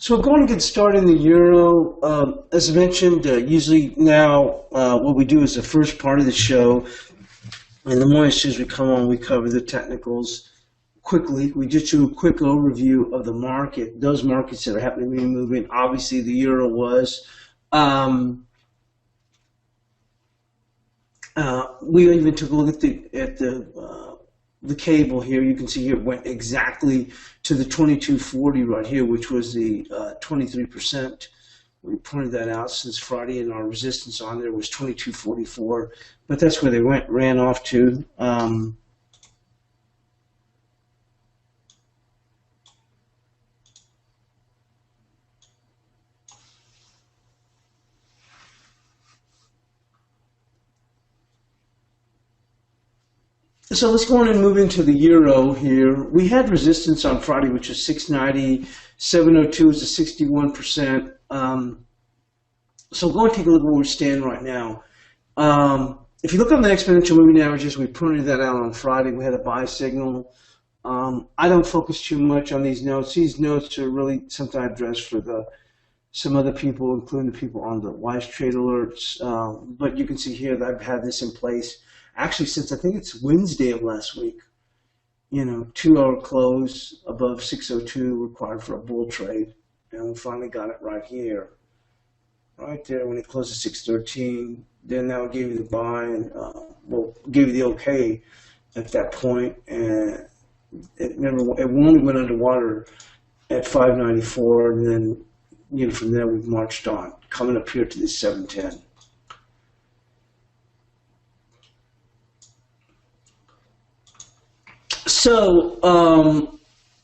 So going to get started in the euro. As I mentioned, usually now what we do is the first part of the show. And the morning as soon as we come on, we cover the technicals quickly. We just do a quick overview of the market, those markets that are happening to be moving. Obviously, the euro was. We even took a look at the cable here. You can see here it went exactly to the 2240 right here, which was the 23%. We pointed that out since Friday, and our resistance on there was 2244. But that's where they ran off to. So let's go on and move into the euro here. We had resistance on Friday, which was 690. 702 is a 61%. So go and take a look at where we stand right now. If you look on the exponential moving averages, we pointed that out on Friday. We had a buy signal. I don't focus too much on these notes. These notes are really something I address for some other people, including the people on the WizeTrade alerts. But you can see here that I've had this in place actually since I think it's Wednesday of last week. 2-hour close above 602 required for a bull trade. And we finally got it right here. Right there when it closed at 613. Then now gave you the buy and gave you the okay at that point. And it only went underwater at 594. And then from there we've marched on, coming up here to this 710. So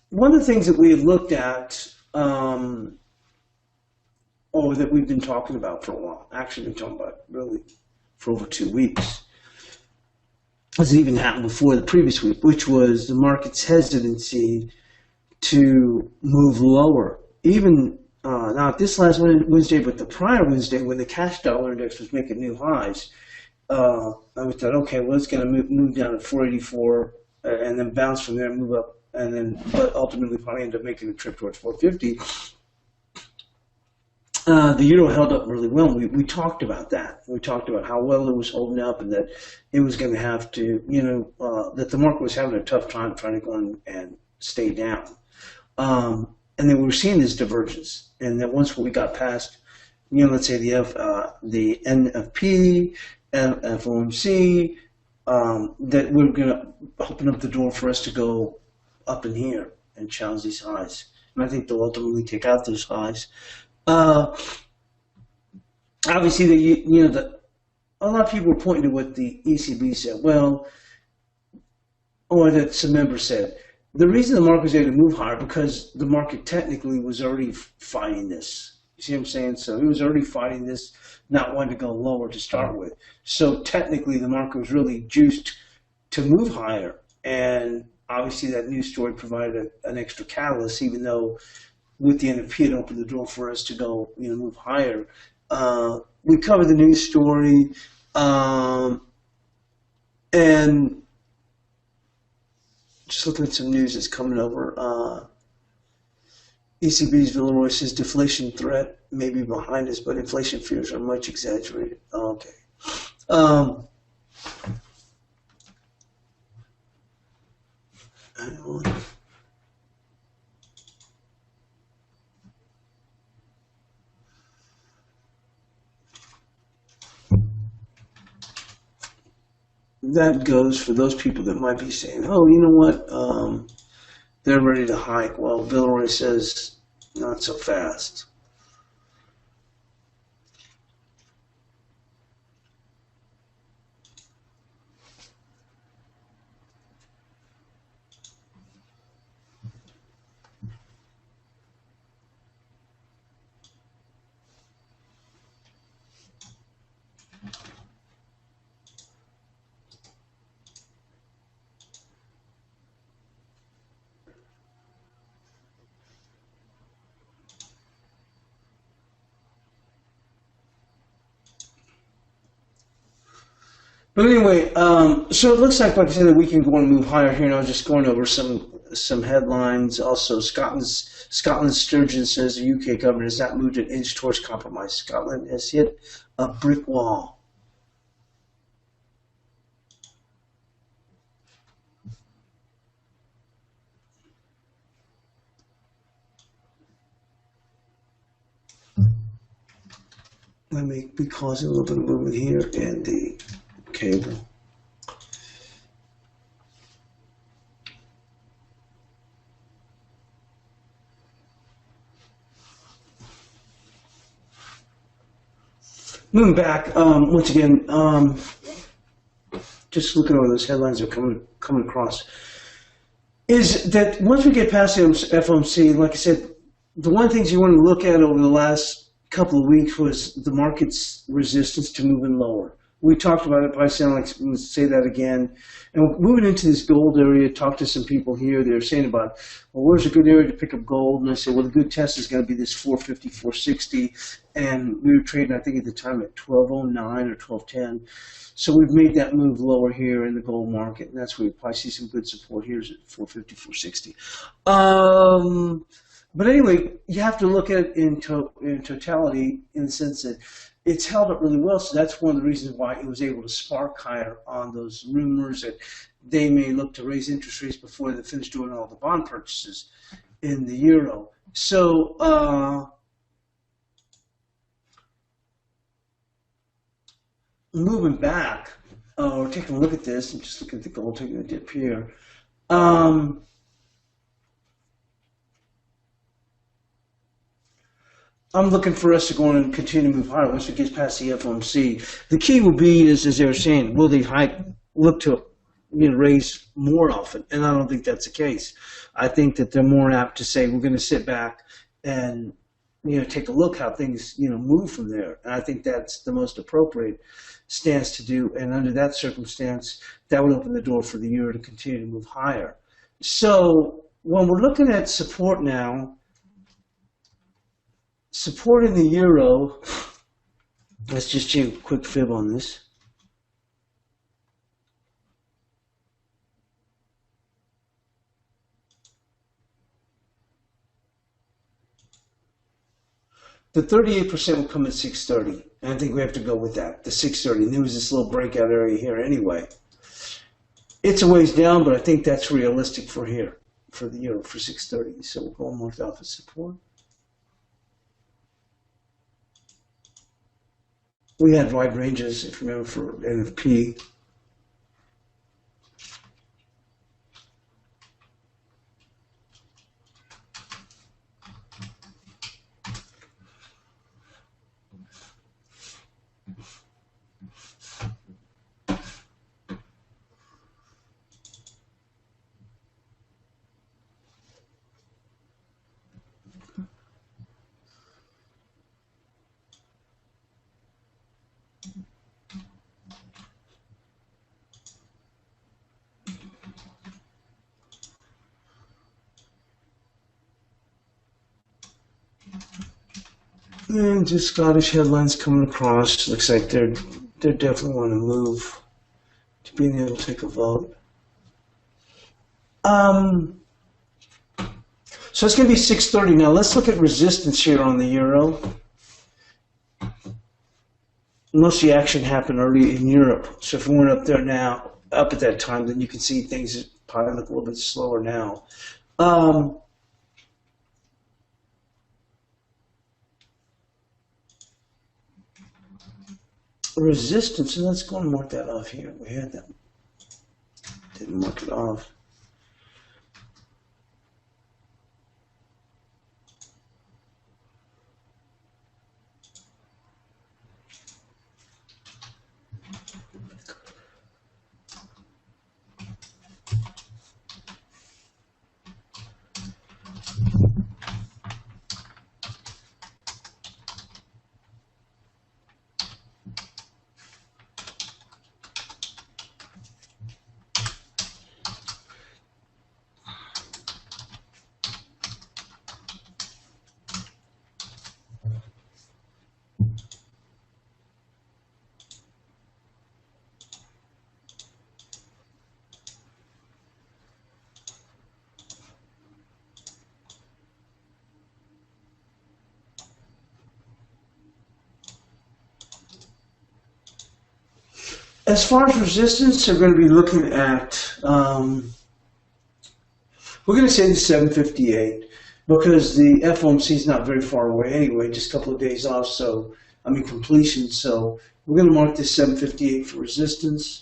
one of the things that we had looked at, or that we've been talking about for a while, actually been talking about really for over 2 weeks, as it even happened before the previous week, which was the market's hesitancy to move lower. Even not this last Wednesday, but the prior Wednesday when the cash dollar index was making new highs, I thought, okay, well, it's going to move down to 484. And then bounce from there, move up, and then but ultimately probably end up making a trip towards 450. The euro held up really well. We talked about that. We talked about how well it was holding up, and that it was going to have to, that the market was having a tough time trying to go and stay down. And then we were seeing this divergence, and that once we got past, let's say the NFP, FOMC. That we're going to open up the door for us to go up in here and challenge these highs. And I think they'll ultimately take out those highs. Obviously, a lot of people were pointing to what the ECB said. Well, or that some members said. The reason the market was able to move higher because the market technically was already fighting this. You see what I'm saying? So it was already fighting this, not wanting to go lower to start with. So technically the market was really juiced to move higher. And obviously that news story provided an extra catalyst, even though with the NFP it opened the door for us to go, move higher. We covered the news story, and just looking at some news that's coming over. ECB's Villeroy says deflation threat may be behind us, but inflation fears are much exaggerated. Okay. That goes for those people that might be saying, oh, you know what, they're ready to hike. Well, Villeroy says not so fast. But anyway, so it looks like I said, that we can go and move higher here. And I was just going over some some headlines. Also, Scotland's Sturgeon says the UK government has not moved an inch towards compromise. Scotland has hit a brick wall. Let me be causing a little bit of movement here in the cable. Moving back, once again, just looking over those headlines that are coming across, is that once we get past the FOMC, like I said, the one things you want to look at over the last couple of weeks was the market's resistance to moving lower. We talked about it, but I sound like I'm going to say that again. And moving into this gold area, talked to some people here. They were saying about, well, where's a good area to pick up gold? And I said, well, the good test is going to be this 450, 460. And we were trading, I think at the time, at 1209 or 1210. So we've made that move lower here in the gold market. And that's where we probably see some good support here is at 450, 460. But anyway, you have to look at it in totality in the sense that it's held up really well. So that's one of the reasons why it was able to spark higher on those rumors that they may look to raise interest rates before they finish doing all the bond purchases in the euro. So moving back, or taking a look at this, and just looking at the gold, taking a dip here. I'm looking for us to go on and continue to move higher once it gets past the FOMC. The key will be, is as they were saying, will they look to raise more often? And I don't think that's the case. I think that they're more apt to say we're going to sit back and take a look how things move from there. And I think that's the most appropriate stance to do. And under that circumstance, that would open the door for the euro to continue to move higher. So when we're looking at support now, support in the euro, let's just do a quick fib on this. The 38% will come at 630. And I think we have to go with that, the 630. And there was this little breakout area here anyway. It's a ways down, but I think that's realistic for here, for the euro, for 630. So we'll go marked off as support. We had wide ranges, if you remember, for NFP. And just Scottish headlines coming across. Looks like they're definitely want to move to being able to take a vote. So it's going to be 630 now. Let's look at resistance here on the euro. Most of the action happened early in Europe. So if we went up there now, up at that time, then you can see things probably look a little bit slower now. Resistance, and let's go and mark that off here. We had that. Didn't mark it off. As far as resistance, they're going to be looking at, we're going to say the 758 because the FOMC is not very far away anyway, just a couple of days off, so, I mean completion, so we're going to mark this 758 for resistance.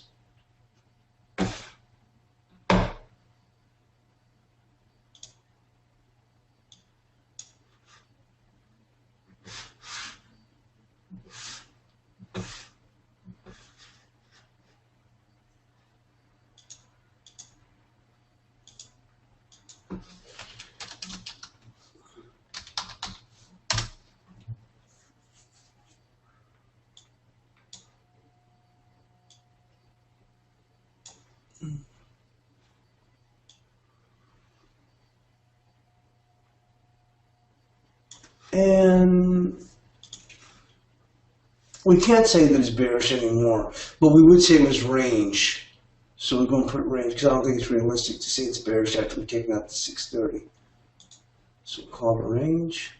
And we can't say that it's bearish anymore, but we would say it was range. So we're going to put range because I don't think it's realistic to say it's bearish after we've taken out the 630. So we'll call it a range.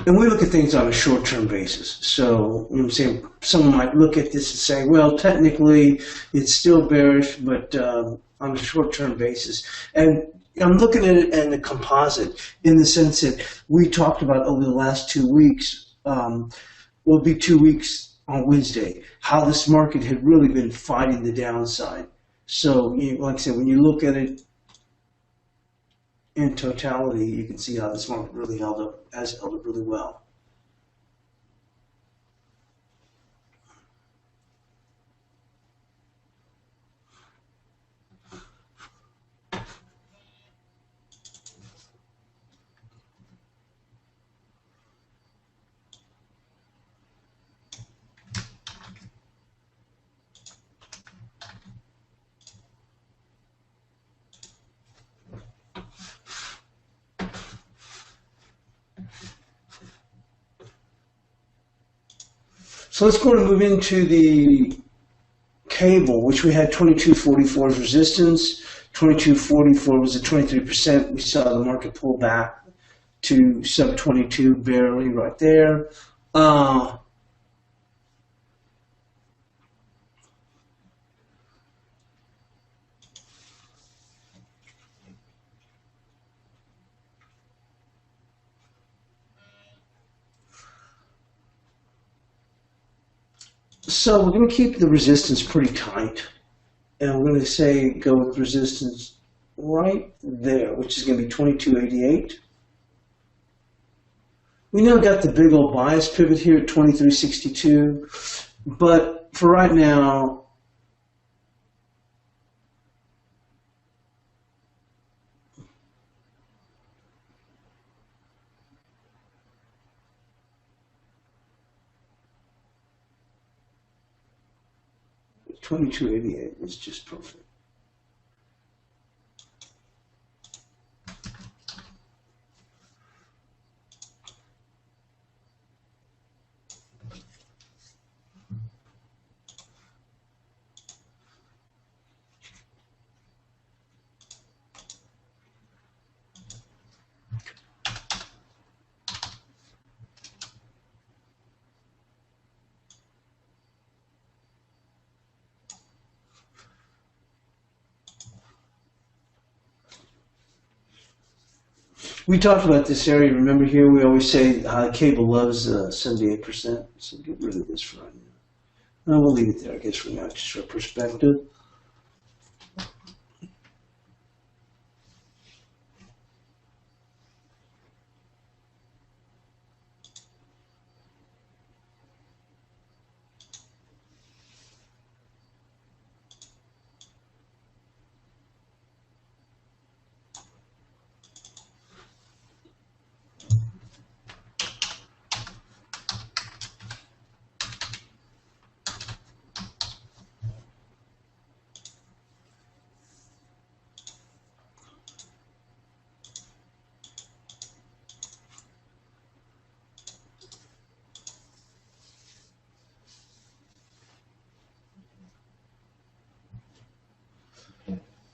And we look at things on a short-term basis. So, you know what I'm saying, someone might look at this and say, well, technically it's still bearish, but on a short-term basis. And I'm looking at it in the composite in the sense that we talked about over the last 2 weeks, will be 2 weeks on Wednesday, how this market had really been fighting the downside. So, like I said, when you look at it in totality, you can see how this market really has held up really well. So let's go and move into the cable, which we had 2244 as resistance. 2244 was at 23%. We saw the market pull back to sub 22 barely right there. So we're going to keep the resistance pretty tight. And I'm going to say go with resistance right there, which is going to be 2288. We now got the big old bias pivot here at 2362. But for right now, $22.88 is just perfect. We talked about this area. Remember here, we always say cable loves 78%. So get rid of this for right now. No, we'll leave it there, I guess, for now, just for perspective.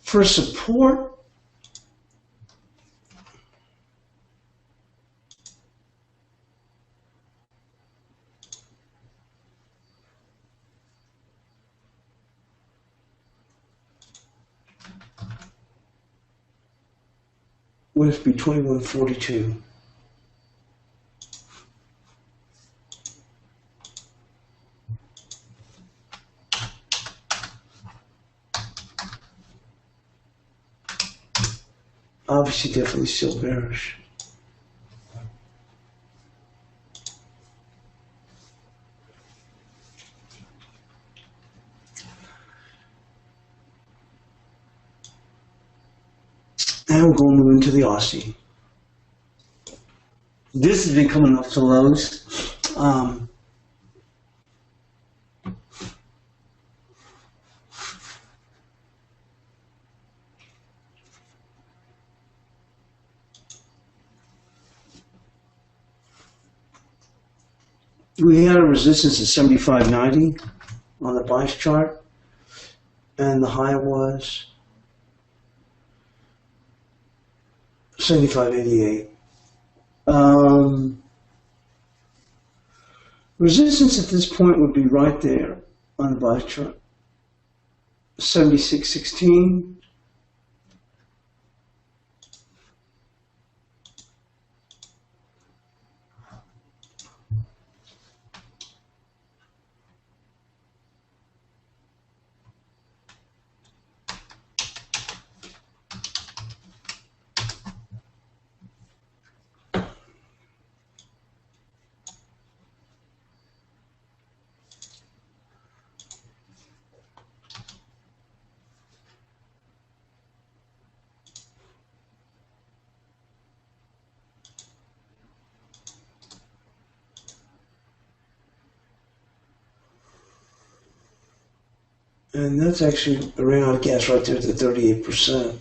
For support, would it be 21.42? Obviously, definitely still bearish. And we're going to move into the Aussie. This has been coming off the lows. We had a resistance at 75.90 on the bias chart, and the high was 75.88. Resistance at this point would be right there on the bias chart, 76.16. And that's actually ran out of gas right there at the 38%.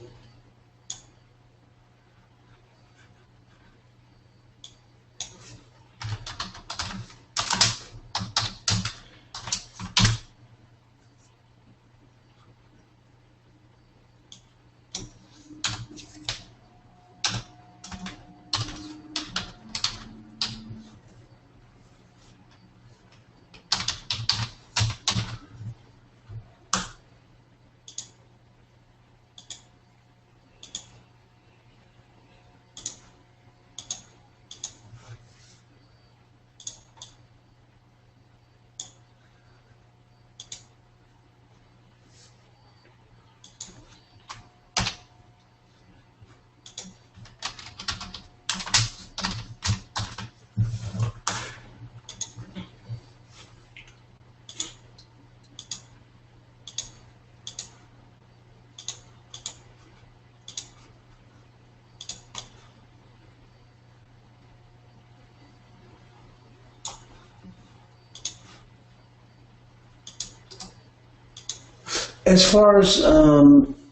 As far as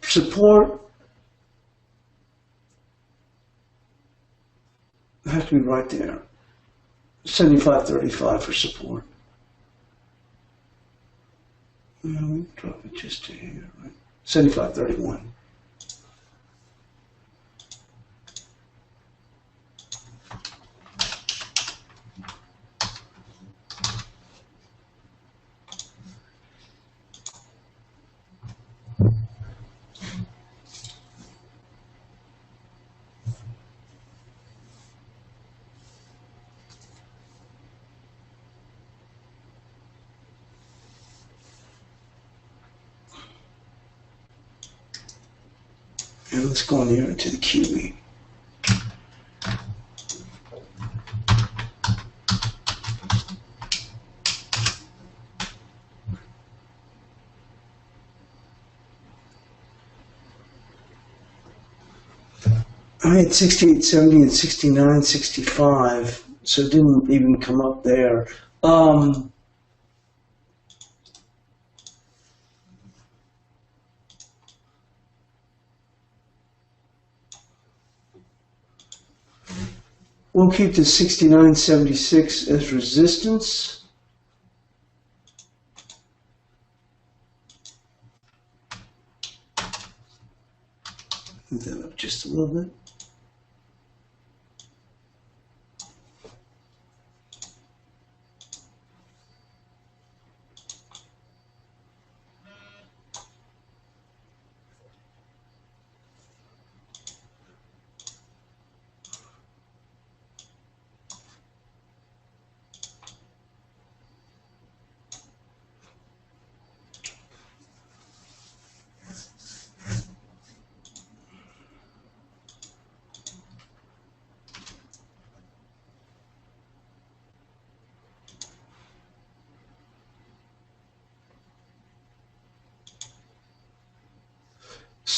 support, it has to be right there. 75.35 for support. We drop it just to here, right? 75.31. And let's go in here into the QE. I had 68.70 and 69.65, so it didn't even come up there. We'll keep the 69.76 as resistance. Move that up just a little bit.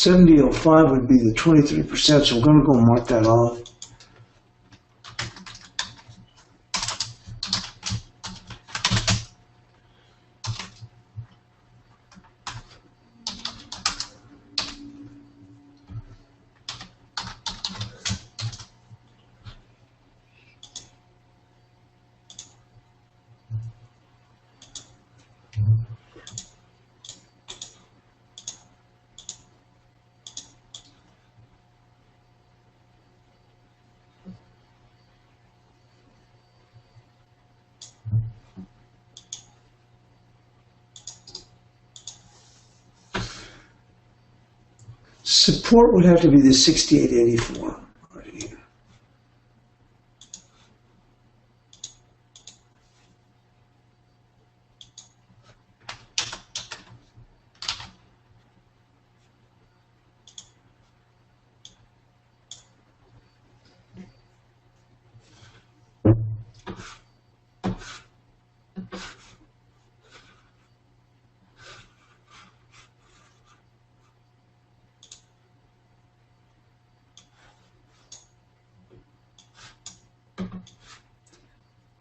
70.05 would be the 23%, so we're going to go mark that off. Support would have to be the 68.84 right here.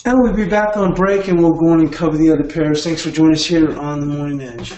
And we'll be back on break, and we'll go on and cover the other pairs. Thanks for joining us here on the Morning Edge.